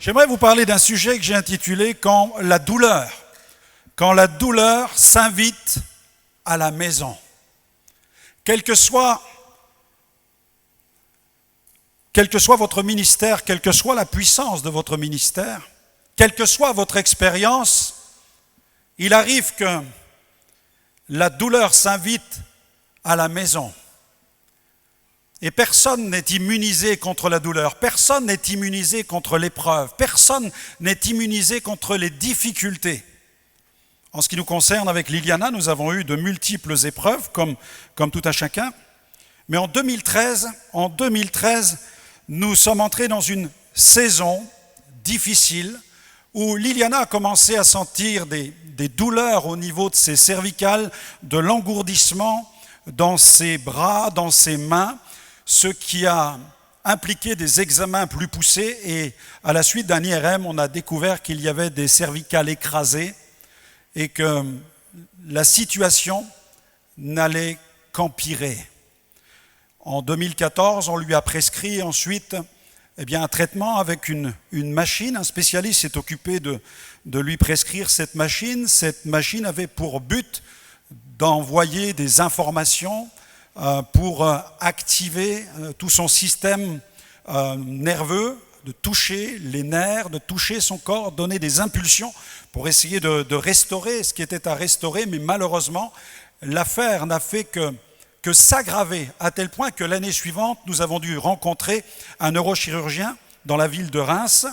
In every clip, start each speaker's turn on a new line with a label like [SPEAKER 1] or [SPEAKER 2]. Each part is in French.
[SPEAKER 1] J'aimerais vous parler d'un sujet que j'ai intitulé « Quand la douleur s'invite à la maison ». Quel que soit votre ministère, quelle que soit la puissance de votre ministère, quelle que soit votre expérience, il arrive que la douleur s'invite à la maison. Et personne n'est immunisé contre la douleur, personne n'est immunisé contre l'épreuve, personne n'est immunisé contre les difficultés. En ce qui nous concerne, avec Liliana, nous avons eu de multiples épreuves, comme tout un chacun. Mais en 2013, nous sommes entrés dans une saison difficile où Liliana a commencé à sentir des douleurs au niveau de ses cervicales, de l'engourdissement dans ses bras, dans ses mains, ce qui a impliqué des examens plus poussés. Et à la suite d'un IRM, on a découvert qu'il y avait des cervicales écrasées et que la situation n'allait qu'empirer. En 2014, on lui a prescrit ensuite un traitement avec une machine. Un spécialiste s'est occupé de lui prescrire cette machine. Cette machine avait pour but d'envoyer des informations pour activer tout son système nerveux, de toucher les nerfs, de toucher son corps, donner des impulsions pour essayer de restaurer ce qui était à restaurer. Mais malheureusement, l'affaire n'a fait que s'aggraver, à tel point que l'année suivante, nous avons dû rencontrer un neurochirurgien dans la ville de Reims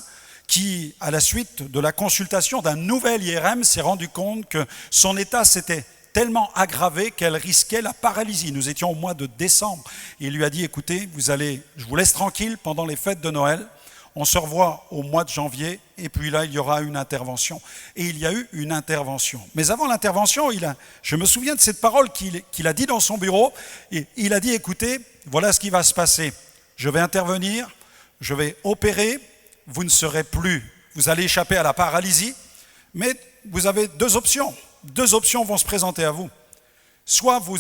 [SPEAKER 1] qui, à la suite de la consultation d'un nouvel IRM, s'est rendu compte que son état s'était tellement aggravé qu'elle risquait la paralysie. Nous étions au mois de décembre. Il lui a dit, écoutez, je vous laisse tranquille pendant les fêtes de Noël. On se revoit au mois de janvier et puis là, il y aura une intervention. Et il y a eu une intervention. Mais avant l'intervention, je me souviens de cette parole qu'il a dit dans son bureau. Et il a dit, écoutez, voilà ce qui va se passer. Je vais intervenir, je vais opérer, vous allez échapper à la paralysie, mais vous avez deux options. Deux options vont se présenter à vous. Soit vous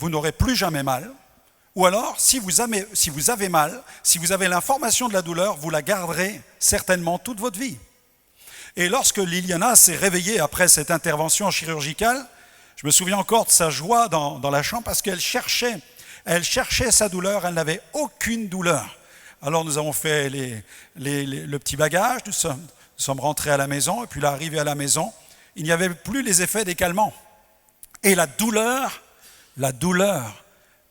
[SPEAKER 1] n'aurez plus jamais mal, ou alors, si vous avez mal, si vous avez l'information de la douleur, vous la garderez certainement toute votre vie. Et lorsque Liliana s'est réveillée après cette intervention chirurgicale, je me souviens encore de sa joie dans la chambre parce qu'elle cherchait sa douleur, elle n'avait aucune douleur. Alors nous avons fait le petit bagage, nous sommes rentrés à la maison, et puis là, arrivé à la maison, il n'y avait plus les effets des calmants. Et la douleur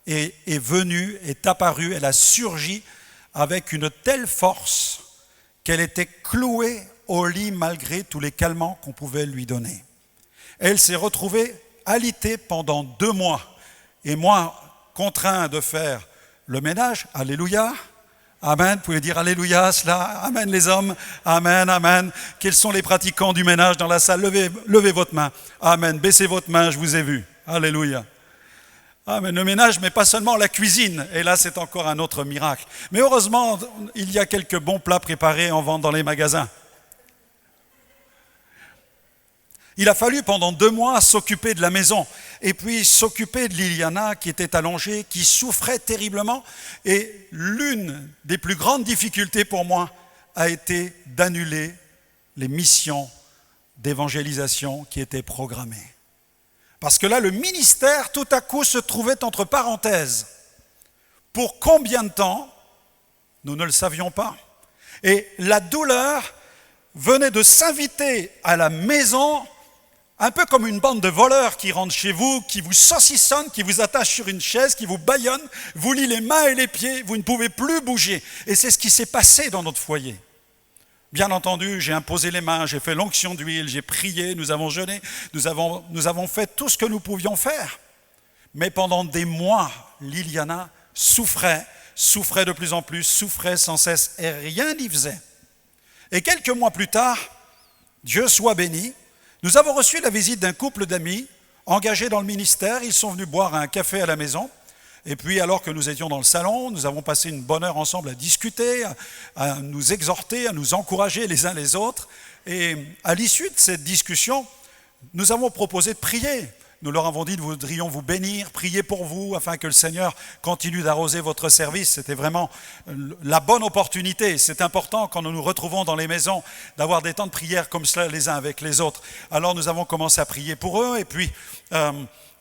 [SPEAKER 1] est venue, est apparue, elle a surgi avec une telle force qu'elle était clouée au lit malgré tous les calmants qu'on pouvait lui donner. Elle s'est retrouvée alitée pendant 2 mois. Et moi, contraint de faire le ménage, alléluia, amen, vous pouvez dire alléluia, cela, amen les hommes, amen, amen. Quels sont les pratiquants du ménage dans la salle? Levez votre main, amen, baissez votre main, je vous ai vu, alléluia. Amen, le ménage, mais pas seulement la cuisine, et là c'est encore un autre miracle. Mais heureusement, il y a quelques bons plats préparés en vente dans les magasins. Il a fallu pendant 2 mois s'occuper de la maison et puis s'occuper de Liliana qui était allongée, qui souffrait terriblement. Et l'une des plus grandes difficultés pour moi a été d'annuler les missions d'évangélisation qui étaient programmées. Parce que là, le ministère, tout à coup, se trouvait entre parenthèses. Pour combien de temps? Nous ne le savions pas. Et la douleur venait de s'inviter à la maison, un peu comme une bande de voleurs qui rentrent chez vous, qui vous saucissonnent, qui vous attachent sur une chaise, qui vous bâillonnent, vous lient les mains et les pieds, vous ne pouvez plus bouger. Et c'est ce qui s'est passé dans notre foyer. Bien entendu, j'ai imposé les mains, j'ai fait l'onction d'huile, j'ai prié, nous avons jeûné, nous avons fait tout ce que nous pouvions faire. Mais pendant des mois, Liliana souffrait de plus en plus, souffrait sans cesse et rien n'y faisait. Et quelques mois plus tard, Dieu soit béni, nous avons reçu la visite d'un couple d'amis engagés dans le ministère. Ils sont venus boire un café à la maison. Et puis, alors que nous étions dans le salon, nous avons passé une bonne heure ensemble à discuter, à nous exhorter, à nous encourager les uns les autres. Et à l'issue de cette discussion, nous avons proposé de prier. nous leur avons dit, nous voudrions vous bénir, prier pour vous, afin que le Seigneur continue d'arroser votre service. C'était vraiment la bonne opportunité. C'est important quand nous nous retrouvons dans les maisons d'avoir des temps de prière comme cela les uns avec les autres. Alors nous avons commencé à prier pour eux, et puis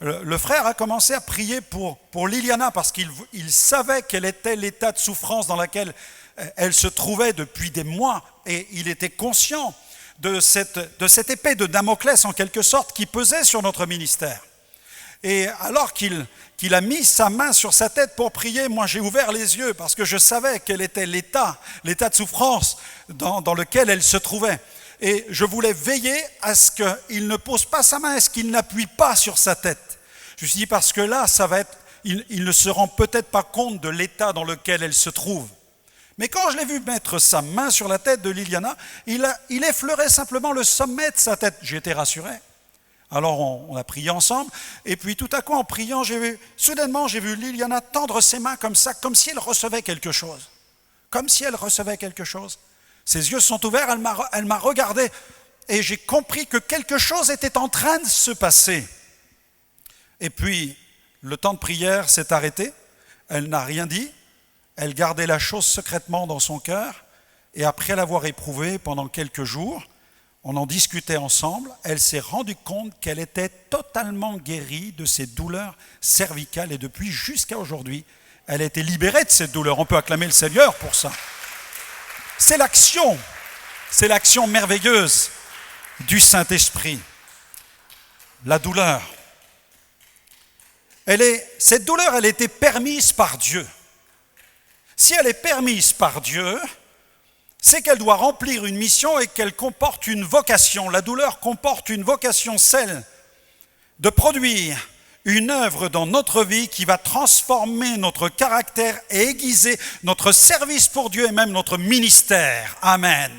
[SPEAKER 1] le frère a commencé à prier pour Liliana, parce qu'il savait quel était l'état de souffrance dans lequel elle se trouvait depuis des mois, et il était conscient de cette épée de Damoclès, en quelque sorte, qui pesait sur notre ministère. Et alors qu'il a mis sa main sur sa tête pour prier, moi j'ai ouvert les yeux, parce que je savais quel était l'état de souffrance dans lequel elle se trouvait. Et je voulais veiller à ce qu'il ne pose pas sa main, à ce qu'il n'appuie pas sur sa tête. Je me suis dit, parce que là, il ne se rend peut-être pas compte de l'état dans lequel elle se trouve. Mais quand je l'ai vu mettre sa main sur la tête de Liliana, il effleurait simplement le sommet de sa tête. J'ai été rassuré. Alors on a prié ensemble, et puis tout à coup en priant, soudainement j'ai vu Liliana tendre ses mains comme ça, comme si elle recevait quelque chose. Comme si elle recevait quelque chose. Ses yeux sont ouverts, elle m'a regardé, et j'ai compris que quelque chose était en train de se passer. Et puis le temps de prière s'est arrêté, elle n'a rien dit. Elle gardait la chose secrètement dans son cœur, et après l'avoir éprouvée pendant quelques jours, on en discutait ensemble, elle s'est rendue compte qu'elle était totalement guérie de ses douleurs cervicales, et depuis jusqu'à aujourd'hui, elle a été libérée de ces douleurs. On peut acclamer le Seigneur pour ça. C'est l'action merveilleuse du Saint-Esprit. La douleur. Cette douleur, elle était permise par Dieu. Si elle est permise par Dieu, c'est qu'elle doit remplir une mission et qu'elle comporte une vocation. La douleur comporte une vocation, celle de produire une œuvre dans notre vie qui va transformer notre caractère et aiguiser notre service pour Dieu et même notre ministère. Amen.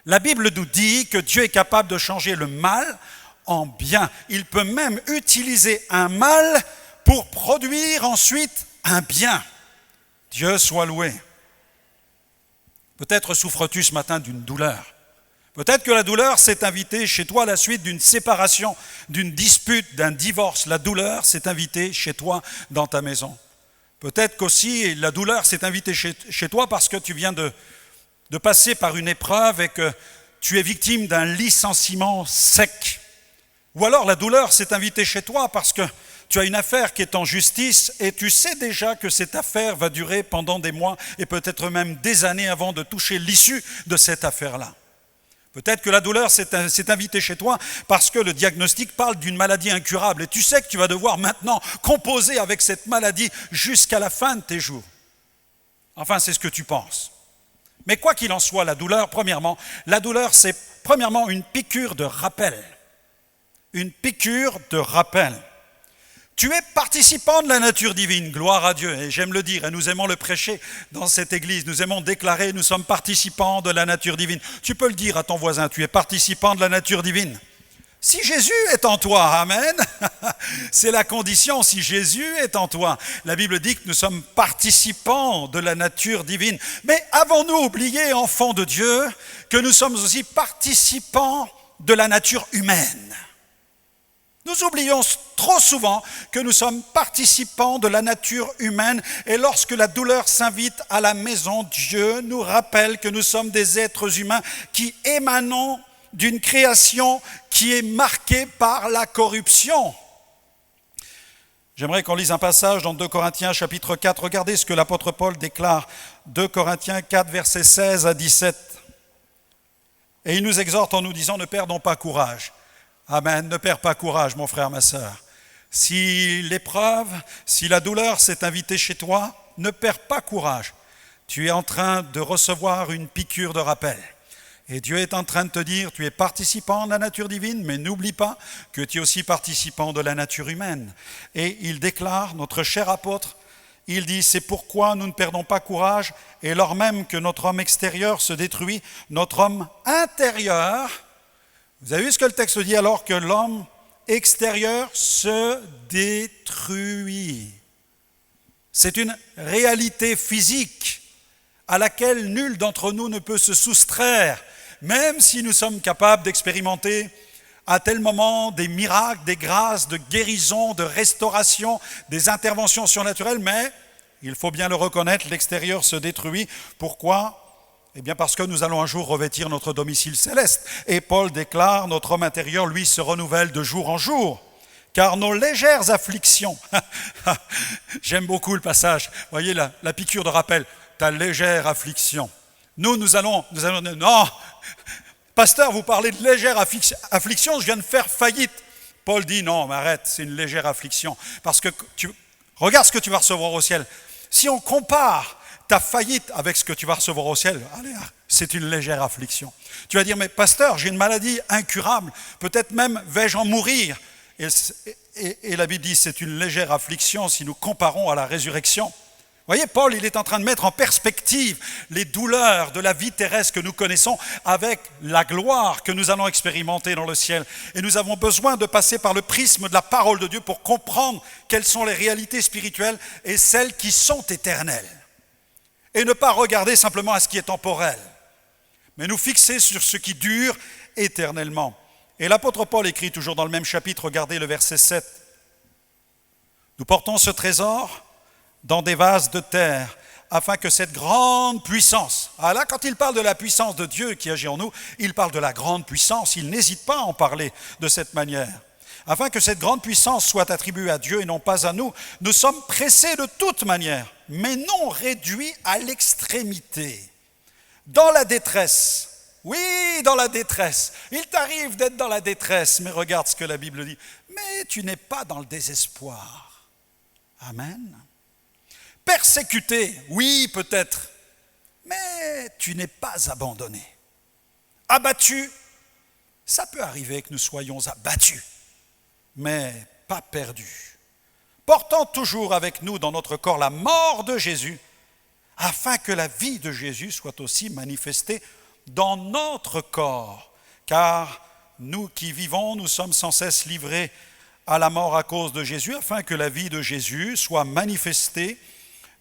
[SPEAKER 1] La Bible nous dit que Dieu est capable de changer le mal en bien. Il peut même utiliser un mal pour produire ensuite un bien. Dieu soit loué. Peut-être souffres-tu ce matin d'une douleur. Peut-être que la douleur s'est invitée chez toi à la suite d'une séparation, d'une dispute, d'un divorce. La douleur s'est invitée chez toi dans ta maison. Peut-être qu'aussi la douleur s'est invitée chez toi parce que tu viens de passer par une épreuve et que tu es victime d'un licenciement sec. Ou alors la douleur s'est invitée chez toi parce que tu as une affaire qui est en justice et tu sais déjà que cette affaire va durer pendant des mois et peut-être même des années avant de toucher l'issue de cette affaire-là. Peut-être que la douleur s'est invitée chez toi parce que le diagnostic parle d'une maladie incurable et tu sais que tu vas devoir maintenant composer avec cette maladie jusqu'à la fin de tes jours. Enfin, c'est ce que tu penses. Mais quoi qu'il en soit, la douleur, c'est premièrement une piqûre de rappel. Une piqûre de rappel. Tu es participant de la nature divine, gloire à Dieu, et j'aime le dire, et nous aimons le prêcher dans cette église, nous aimons déclarer, nous sommes participants de la nature divine. Tu peux le dire à ton voisin, tu es participant de la nature divine. Si Jésus est en toi, amen, c'est la condition, si Jésus est en toi. La Bible dit que nous sommes participants de la nature divine. Mais avons-nous oublié, enfants de Dieu, que nous sommes aussi participants de la nature humaine ? Nous oublions trop souvent que nous sommes participants de la nature humaine et lorsque la douleur s'invite à la maison, Dieu nous rappelle que nous sommes des êtres humains qui émanons d'une création qui est marquée par la corruption. J'aimerais qu'on lise un passage dans 2 Corinthiens chapitre 4. Regardez ce que l'apôtre Paul déclare. 2 Corinthiens 4, versets 16 à 17. Et il nous exhorte en nous disant, ne perdons pas courage. Amen, ne perds pas courage, mon frère, ma sœur. Si l'épreuve, si la douleur s'est invitée chez toi, ne perds pas courage. Tu es en train de recevoir une piqûre de rappel. Et Dieu est en train de te dire, tu es participant de la nature divine, mais n'oublie pas que tu es aussi participant de la nature humaine. Et il déclare, notre cher apôtre, il dit, c'est pourquoi nous ne perdons pas courage, et lors même que notre homme extérieur se détruit, notre homme intérieur, vous avez vu ce que le texte dit, alors que l'homme extérieur se détruit. C'est une réalité physique à laquelle nul d'entre nous ne peut se soustraire, même si nous sommes capables d'expérimenter à tel moment des miracles, des grâces, de guérison, de restauration, des interventions surnaturelles, mais il faut bien le reconnaître, l'extérieur se détruit. Pourquoi ? Eh bien parce que nous allons un jour revêtir notre domicile céleste. Et Paul déclare, notre homme intérieur, lui, se renouvelle de jour en jour. Car nos légères afflictions, j'aime beaucoup le passage, voyez la piqûre de rappel, ta légère affliction. Nous allons dire, non, pasteur, vous parlez de légère affliction, je viens de faire faillite. Paul dit, non, mais arrête, c'est une légère affliction. Parce que regarde ce que tu vas recevoir au ciel. Si on compare ta faillite avec ce que tu vas recevoir au ciel, allez, c'est une légère affliction. Tu vas dire, mais pasteur, j'ai une maladie incurable, peut-être même vais-je en mourir. Et la Bible dit, c'est une légère affliction si nous comparons à la résurrection. Vous voyez, Paul, il est en train de mettre en perspective les douleurs de la vie terrestre que nous connaissons avec la gloire que nous allons expérimenter dans le ciel. Et nous avons besoin de passer par le prisme de la parole de Dieu pour comprendre quelles sont les réalités spirituelles et celles qui sont éternelles. Et ne pas regarder simplement à ce qui est temporel, mais nous fixer sur ce qui dure éternellement. Et l'apôtre Paul écrit toujours dans le même chapitre, regardez le verset 7. Nous portons ce trésor dans des vases de terre, afin que cette grande puissance, là quand il parle de la puissance de Dieu qui agit en nous, il parle de la grande puissance, il n'hésite pas à en parler de cette manière. Afin que cette grande puissance soit attribuée à Dieu et non pas à nous, nous sommes pressés de toute manière, mais non réduits à l'extrémité. Dans la détresse, oui, dans la détresse. Il t'arrive d'être dans la détresse, mais regarde ce que la Bible dit. Mais tu n'es pas dans le désespoir. Amen. Persécuté, oui, peut-être, mais tu n'es pas abandonné. Abattu, ça peut arriver que nous soyons abattus, mais pas perdus. Portant toujours avec nous dans notre corps la mort de Jésus, afin que la vie de Jésus soit aussi manifestée dans notre corps. Car nous qui vivons, nous sommes sans cesse livrés à la mort à cause de Jésus, afin que la vie de Jésus soit manifestée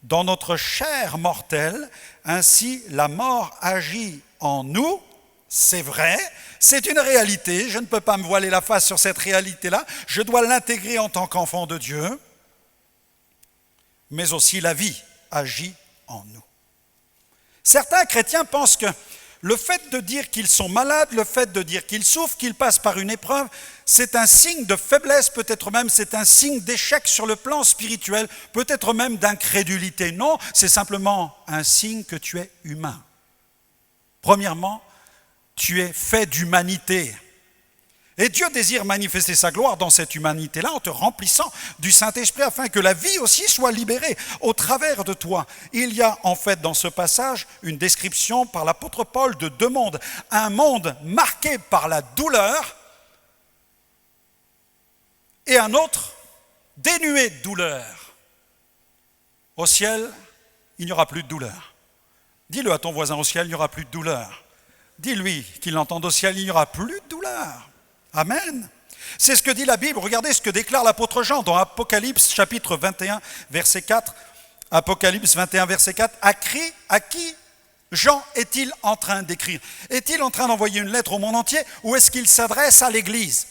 [SPEAKER 1] dans notre chair mortelle. Ainsi, la mort agit en nous. C'est vrai, c'est une réalité, je ne peux pas me voiler la face sur cette réalité-là, je dois l'intégrer en tant qu'enfant de Dieu, mais aussi la vie agit en nous. Certains chrétiens pensent que le fait de dire qu'ils sont malades, le fait de dire qu'ils souffrent, qu'ils passent par une épreuve, c'est un signe de faiblesse, peut-être même c'est un signe d'échec sur le plan spirituel, peut-être même d'incrédulité. Non, c'est simplement un signe que tu es humain. Premièrement, tu es fait d'humanité. Et Dieu désire manifester sa gloire dans cette humanité-là en te remplissant du Saint-Esprit afin que la vie aussi soit libérée au travers de toi. Il y a en fait dans ce passage une description par l'apôtre Paul de deux mondes. Un monde marqué par la douleur et un autre dénué de douleur. Au ciel, il n'y aura plus de douleur. Dis-le à ton voisin, au ciel, il n'y aura plus de douleur. Dis-lui qu'il l'entende, au ciel, il n'y aura plus de douleur. Amen. C'est ce que dit la Bible. Regardez ce que déclare l'apôtre Jean dans Apocalypse chapitre 21, verset 4. Apocalypse 21, verset 4. À qui Jean est-il en train d'écrire? Est-il en train d'envoyer une lettre au monde entier ou est-ce qu'il s'adresse à l'Église?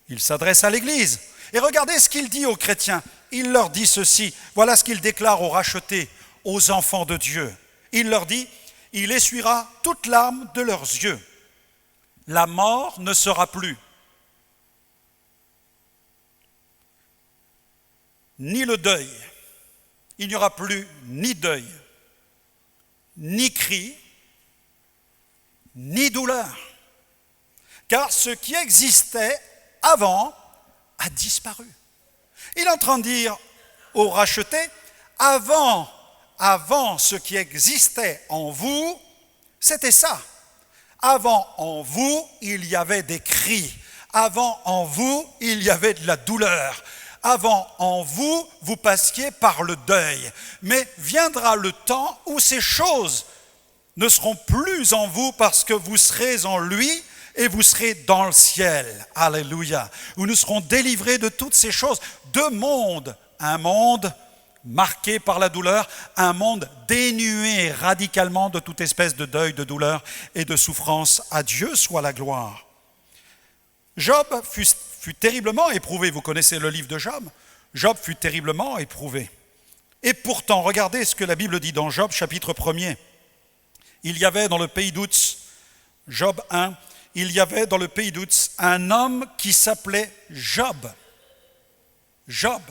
[SPEAKER 1] Il s'adresse à l'Église. Et regardez ce qu'il dit aux chrétiens. Il leur dit ceci. Voilà ce qu'il déclare aux rachetés, aux enfants de Dieu. Il leur dit, il essuiera toute larme de leurs yeux. La mort ne sera plus. Ni le deuil, il n'y aura plus ni deuil, ni cri, ni douleur. Car ce qui existait avant a disparu. Il est en train de dire aux rachetés, avant ce qui existait en vous, c'était ça. Avant en vous, il y avait des cris. Avant en vous, il y avait de la douleur. Avant en vous, vous passiez par le deuil. Mais viendra le temps où ces choses ne seront plus en vous parce que vous serez en lui et vous serez dans le ciel. Alléluia. Où nous serons délivrés de toutes ces choses. Deux mondes. Un monde marqué par la douleur, un monde dénué radicalement de toute espèce de deuil, de douleur et de souffrance. À Dieu soit la gloire. Job fut terriblement éprouvé. Vous connaissez le livre de Job. Job fut terriblement éprouvé. Et pourtant, regardez ce que la Bible dit dans Job, chapitre 1er. Il y avait dans le pays d'Outs, Job 1, il y avait dans le pays d'Outs un homme qui s'appelait Job. Job.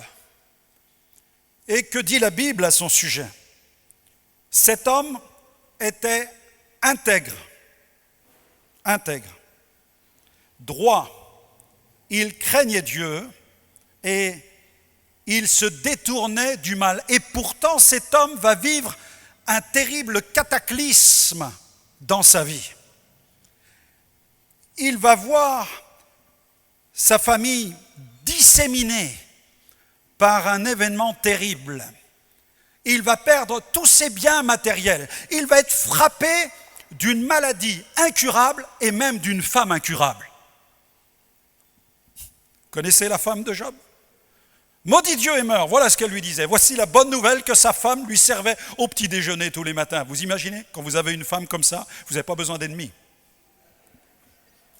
[SPEAKER 1] Et que dit la Bible à son sujet? Cet homme était intègre, droit, il craignait Dieu et il se détournait du mal. Et pourtant, cet homme va vivre un terrible cataclysme dans sa vie. Il va voir sa famille disséminée par un événement terrible. Il va perdre tous ses biens matériels. Il va être frappé d'une maladie incurable et même d'une femme incurable. Connaissez la femme de Job? Maudit Dieu et meurs, voilà ce qu'elle lui disait. Voici la bonne nouvelle que sa femme lui servait au petit déjeuner tous les matins. Vous imaginez, quand vous avez une femme comme ça, vous n'avez pas besoin d'ennemis.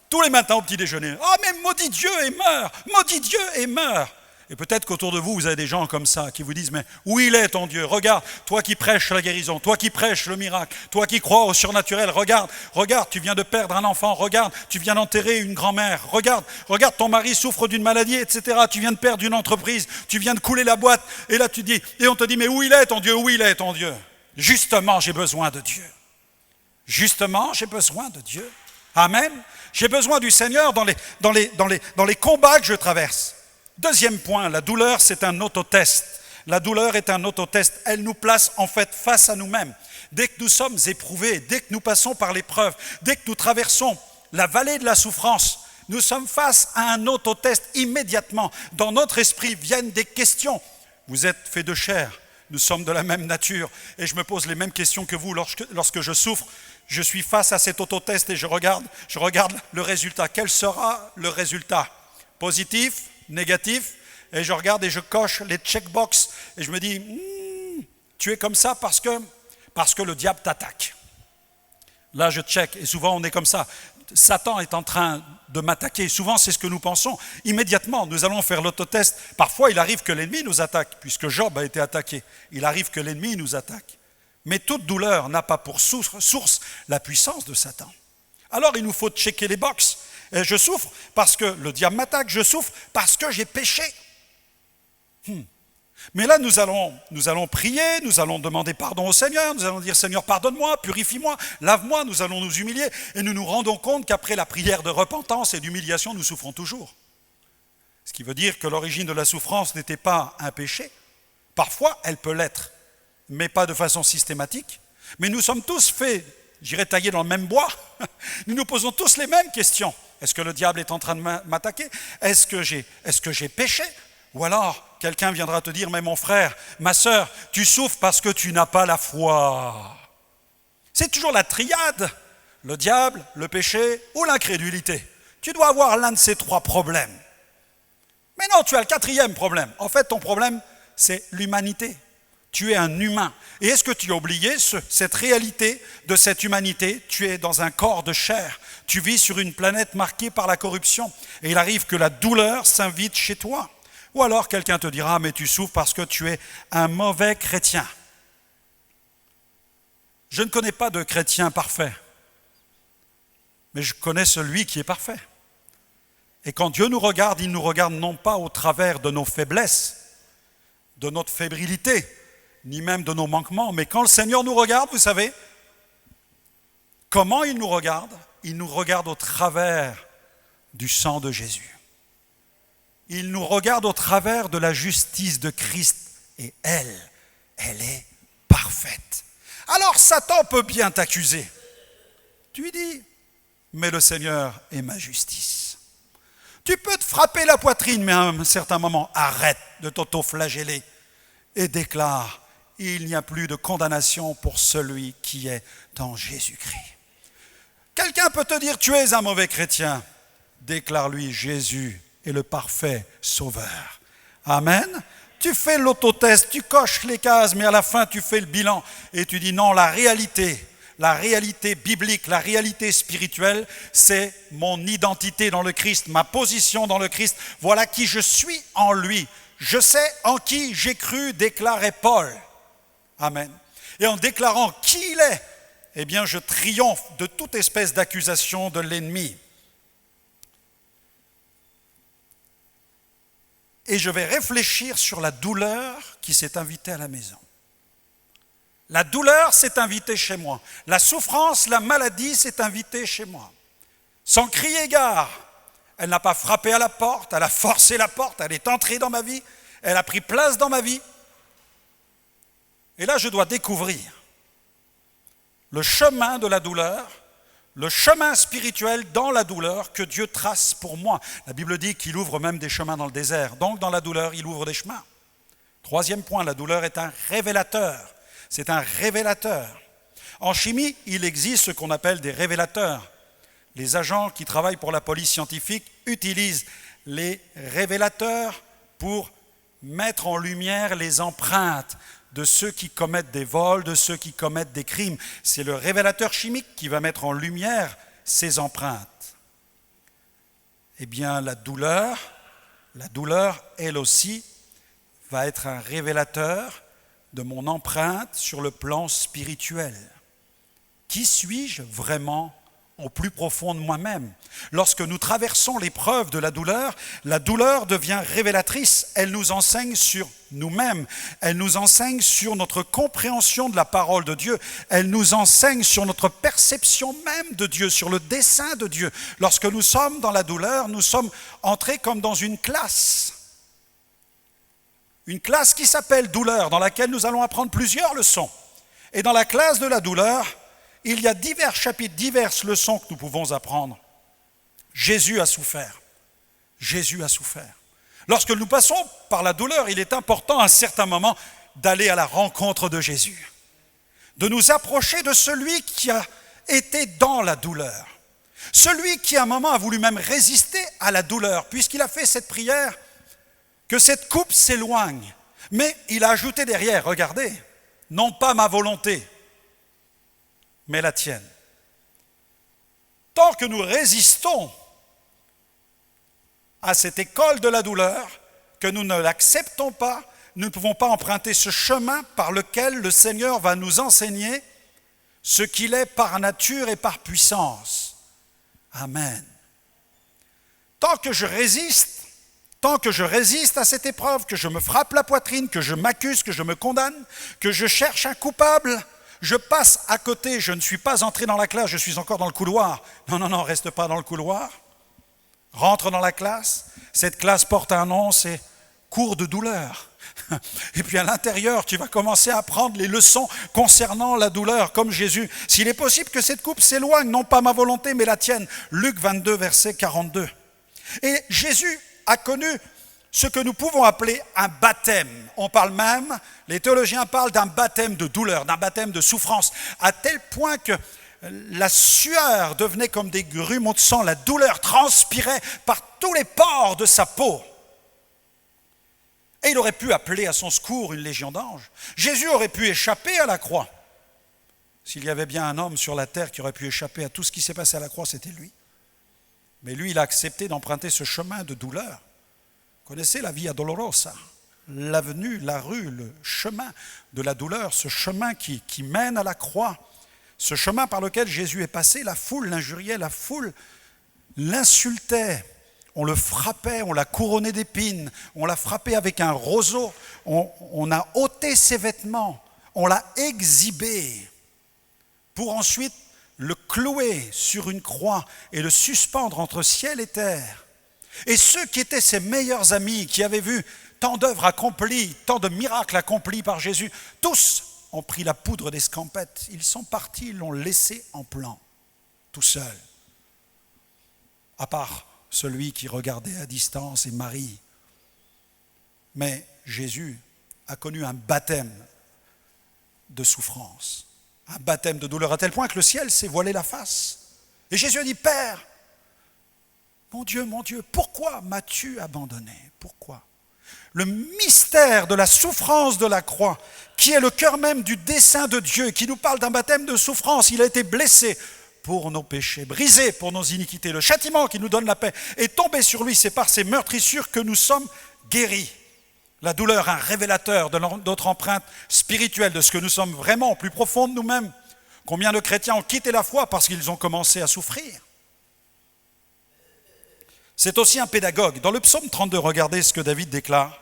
[SPEAKER 1] Tous les matins au petit déjeuner. Ah, mais maudit Dieu et meurt, maudit Dieu et meurt. Et peut-être qu'autour de vous, vous avez des gens comme ça qui vous disent, mais où il est ton Dieu? Regarde, toi qui prêches la guérison, toi qui prêches le miracle, toi qui crois au surnaturel, regarde, tu viens de perdre un enfant, regarde, tu viens d'enterrer une grand-mère, regarde, ton mari souffre d'une maladie, etc. Tu viens de perdre une entreprise, tu viens de couler la boîte, et là tu dis, et on te dit, mais où il est ton Dieu? Où il est ton Dieu? Justement, j'ai besoin de Dieu. Justement, j'ai besoin de Dieu. Amen. J'ai besoin du Seigneur dans les combats que je traverse. Deuxième point, la douleur, c'est un autotest. La douleur est un autotest. Elle nous place en fait face à nous-mêmes. Dès que nous sommes éprouvés, dès que nous passons par l'épreuve, dès que nous traversons la vallée de la souffrance, nous sommes face à un autotest immédiatement. Dans notre esprit viennent des questions. Vous êtes faits de chair, nous sommes de la même nature. Et je me pose les mêmes questions que vous lorsque je souffre. Je suis face à cet autotest et je regarde le résultat. Quel sera le résultat? Positif? Négatif, et je regarde et je coche les checkbox et je me dis tu es comme ça parce que le diable t'attaque. Là je check et souvent on est comme ça. Satan est en train de m'attaquer. Souvent c'est ce que nous pensons. Immédiatement nous allons faire l'autotest. Parfois il arrive que l'ennemi nous attaque, puisque Job a été attaqué. Il arrive que l'ennemi nous attaque. Mais toute douleur n'a pas pour source la puissance de Satan. Alors il nous faut checker les boxes. Et je souffre parce que le diable m'attaque, je souffre parce que j'ai péché. Mais là, nous allons prier, nous allons demander pardon au Seigneur, nous allons dire Seigneur, pardonne-moi, purifie-moi, lave-moi, nous allons nous humilier et nous nous rendons compte qu'après la prière de repentance et d'humiliation, nous souffrons toujours. Ce qui veut dire que l'origine de la souffrance n'était pas un péché. Parfois, elle peut l'être, mais pas de façon systématique. Mais nous sommes tous faits, j'irais tailler dans le même bois, nous nous posons tous les mêmes questions. Est-ce que le diable est en train de m'attaquer? Est-ce que j'ai péché? Ou alors, quelqu'un viendra te dire, mais mon frère, ma sœur, tu souffres parce que tu n'as pas la foi. C'est toujours la triade, le diable, le péché ou l'incrédulité. Tu dois avoir l'un de ces trois problèmes. Mais non, tu as le quatrième problème. En fait, ton problème, c'est l'humanité. Tu es un humain. Et est-ce que tu as oublié cette réalité de cette humanité? Tu es dans un corps de chair. Tu vis sur une planète marquée par la corruption. Et il arrive que la douleur s'invite chez toi. Ou alors quelqu'un te dira, mais tu souffres parce que tu es un mauvais chrétien. Je ne connais pas de chrétien parfait. Mais je connais celui qui est parfait. Et quand Dieu nous regarde, il nous regarde non pas au travers de nos faiblesses, de notre fébrilité, ni même de nos manquements, mais quand le Seigneur nous regarde, vous savez, comment il nous regarde? Il nous regarde au travers du sang de Jésus. Il nous regarde au travers de la justice de Christ, et elle est parfaite. Alors Satan peut bien t'accuser. Tu lui dis, mais le Seigneur est ma justice. Tu peux te frapper la poitrine, mais à un certain moment, arrête de t'auto-flageller et déclare, il n'y a plus de condamnation pour celui qui est en Jésus-Christ. Quelqu'un peut te dire, tu es un mauvais chrétien. Déclare-lui, Jésus est le parfait sauveur. Amen. Tu fais l'autotest, tu coches les cases, mais à la fin, tu fais le bilan et tu dis, non, la réalité la réalité biblique, la réalité spirituelle, c'est mon identité dans le Christ, ma position dans le Christ. Voilà qui je suis en lui. Je sais en qui j'ai cru, déclarait Paul. Amen. Et en déclarant qui il est, eh bien je triomphe de toute espèce d'accusation de l'ennemi. Et je vais réfléchir sur la douleur qui s'est invitée à la maison. La douleur s'est invitée chez moi. La souffrance, la maladie s'est invitée chez moi. Sans crier gare, elle n'a pas frappé à la porte, elle a forcé la porte, elle est entrée dans ma vie, elle a pris place dans ma vie. Et là, je dois découvrir le chemin de la douleur, le chemin spirituel dans la douleur que Dieu trace pour moi. La Bible dit qu'il ouvre même des chemins dans le désert. Donc, dans la douleur, il ouvre des chemins. Troisième point, la douleur est un révélateur. C'est un révélateur. En chimie, il existe ce qu'on appelle des révélateurs. Les agents qui travaillent pour la police scientifique utilisent les révélateurs pour mettre en lumière les empreintes de ceux qui commettent des vols, de ceux qui commettent des crimes. C'est le révélateur chimique qui va mettre en lumière ces empreintes. Eh bien, la douleur, elle aussi, va être un révélateur de mon empreinte sur le plan spirituel. Qui suis-je vraiment au plus profond de moi-même? Lorsque nous traversons l'épreuve de la douleur devient révélatrice. Elle nous enseigne sur nous-mêmes. Elle nous enseigne sur notre compréhension de la parole de Dieu. Elle nous enseigne sur notre perception même de Dieu, sur le dessein de Dieu. Lorsque nous sommes dans la douleur, nous sommes entrés comme dans une classe. Une classe qui s'appelle douleur, dans laquelle nous allons apprendre plusieurs leçons. Et dans la classe de la douleur, il y a divers chapitres, diverses leçons que nous pouvons apprendre. Jésus a souffert. Jésus a souffert. Lorsque nous passons par la douleur, il est important à un certain moment d'aller à la rencontre de Jésus, de nous approcher de celui qui a été dans la douleur, celui qui à un moment a voulu même résister à la douleur, puisqu'il a fait cette prière, que cette coupe s'éloigne. Mais il a ajouté derrière, regardez, non pas ma volonté, mais la tienne. Tant que nous résistons à cette école de la douleur, que nous ne l'acceptons pas, nous ne pouvons pas emprunter ce chemin par lequel le Seigneur va nous enseigner ce qu'il est par nature et par puissance. Amen. Tant que je résiste à cette épreuve, que je me frappe la poitrine, que je m'accuse, que je me condamne, que je cherche un coupable, je passe à côté, je ne suis pas entré dans la classe, je suis encore dans le couloir. Non, reste pas dans le couloir. Rentre dans la classe. Cette classe porte un nom, c'est cours de douleur. Et puis à l'intérieur, tu vas commencer à apprendre les leçons concernant la douleur, comme Jésus. S'il est possible que cette coupe s'éloigne, non pas ma volonté, mais la tienne. Luc 22, verset 42. Et Jésus a connu ce que nous pouvons appeler un baptême. On parle même, les théologiens parlent d'un baptême de douleur, d'un baptême de souffrance, à tel point que la sueur devenait comme des grumeaux de sang, la douleur transpirait par tous les pores de sa peau. Et il aurait pu appeler à son secours une légion d'anges. Jésus aurait pu échapper à la croix. S'il y avait bien un homme sur la terre qui aurait pu échapper à tout ce qui s'est passé à la croix, c'était lui. Mais lui, il a accepté d'emprunter ce chemin de douleur. Vous connaissez la Via Dolorosa, l'avenue, la rue, le chemin de la douleur, ce chemin qui mène à la croix, ce chemin par lequel Jésus est passé. La foule l'injuriait, la foule l'insultait, on le frappait, on l'a couronné d'épines, on l'a frappé avec un roseau, on a ôté ses vêtements, on l'a exhibé pour ensuite le clouer sur une croix et le suspendre entre ciel et terre. Et ceux qui étaient ses meilleurs amis, qui avaient vu tant d'œuvres accomplies, tant de miracles accomplis par Jésus, tous ont pris la poudre d'escampette. Ils sont partis, ils l'ont laissé en plan, tout seul. À part celui qui regardait à distance et Marie. Mais Jésus a connu un baptême de souffrance. Un baptême de douleur à tel point que le ciel s'est voilé la face. Et Jésus a dit, Père, mon Dieu, pourquoi m'as-tu abandonné? Pourquoi? Le mystère de la souffrance de la croix, qui est le cœur même du dessein de Dieu, qui nous parle d'un baptême de souffrance. Il a été blessé pour nos péchés, brisé pour nos iniquités. Le châtiment qui nous donne la paix est tombé sur lui. C'est par ses meurtrissures que nous sommes guéris. La douleur, un révélateur de notre empreinte spirituelle, de ce que nous sommes vraiment au plus profond de nous-mêmes. Combien de chrétiens ont quitté la foi parce qu'ils ont commencé à souffrir? C'est aussi un pédagogue. Dans le psaume 32, regardez ce que David déclare.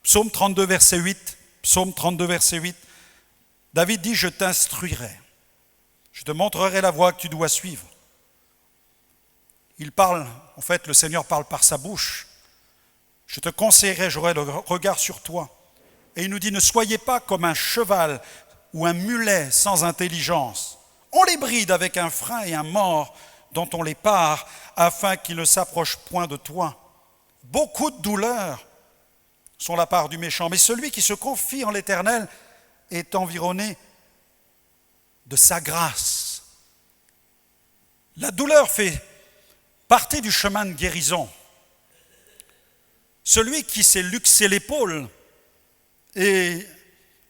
[SPEAKER 1] Psaume 32, verset 8. Psaume 32, verset 8. David dit, je t'instruirai. Je te montrerai la voie que tu dois suivre. Il parle, en fait, le Seigneur parle par sa bouche. Je te conseillerai, j'aurai le regard sur toi. Et il nous dit, ne soyez pas comme un cheval ou un mulet sans intelligence. On les bride avec un frein et un mors dont on les pare, afin qu'ils ne s'approchent point de toi. Beaucoup de douleurs sont la part du méchant, mais celui qui se confie en l'Éternel est environné de sa grâce. La douleur fait partie du chemin de guérison. Celui qui s'est luxé l'épaule et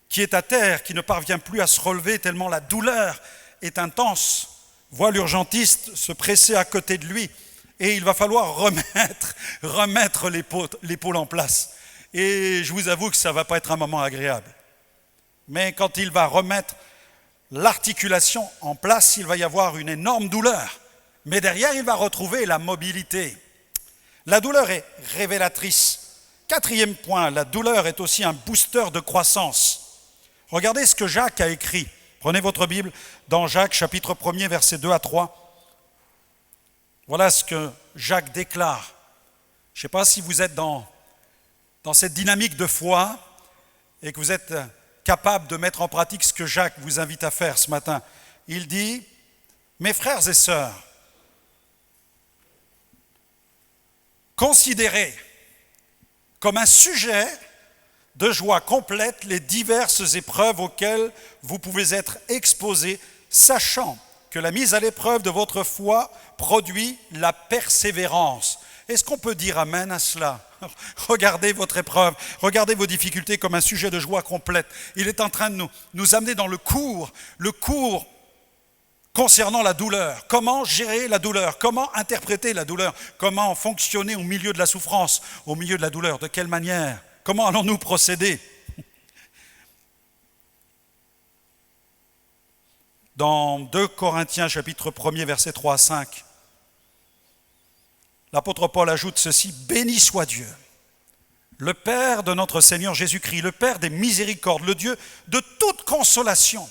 [SPEAKER 1] qui est à terre, qui ne parvient plus à se relever tellement la douleur est intense, voit l'urgentiste se presser à côté de lui et il va falloir remettre l'épaule en place. Et je vous avoue que ça ne va pas être un moment agréable. Mais quand il va remettre l'articulation en place, il va y avoir une énorme douleur. Mais derrière, il va retrouver la mobilité. La douleur est révélatrice. Quatrième point, la douleur est aussi un booster de croissance. Regardez ce que Jacques a écrit. Prenez votre Bible dans Jacques, chapitre 1er, versets 2 à 3. Voilà ce que Jacques déclare. Je ne sais pas si vous êtes dans cette dynamique de foi et que vous êtes capable de mettre en pratique ce que Jacques vous invite à faire ce matin. Il dit, mes frères et sœurs, considérez comme un sujet de joie complète les diverses épreuves auxquelles vous pouvez être exposés, sachant que la mise à l'épreuve de votre foi produit la persévérance. Est-ce qu'on peut dire amen à cela? Regardez votre épreuve, regardez vos difficultés comme un sujet de joie complète. Il est en train de nous amener dans le cours concernant la douleur. Comment gérer la douleur? Comment interpréter la douleur? Comment fonctionner au milieu de la souffrance, au milieu de la douleur? De quelle manière? Comment allons-nous procéder? Dans 2 Corinthiens, chapitre 1er, versets 3 à 5, l'apôtre Paul ajoute ceci, « Béni soit Dieu, le Père de notre Seigneur Jésus-Christ, le Père des miséricordes, le Dieu de toute consolation. »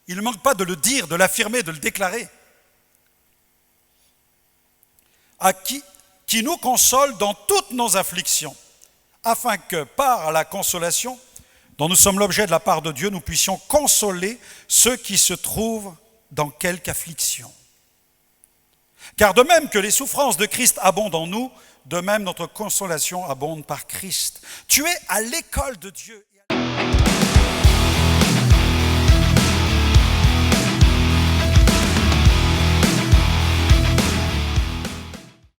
[SPEAKER 1] Il ne manque pas de le dire, de l'affirmer, de le déclarer. « À qui nous console dans toutes nos afflictions, afin que par la consolation dont nous sommes l'objet de la part de Dieu, nous puissions consoler ceux qui se trouvent dans quelque affliction. Car de même que les souffrances de Christ abondent en nous, de même notre consolation abonde par Christ. » Tu es à l'école de Dieu.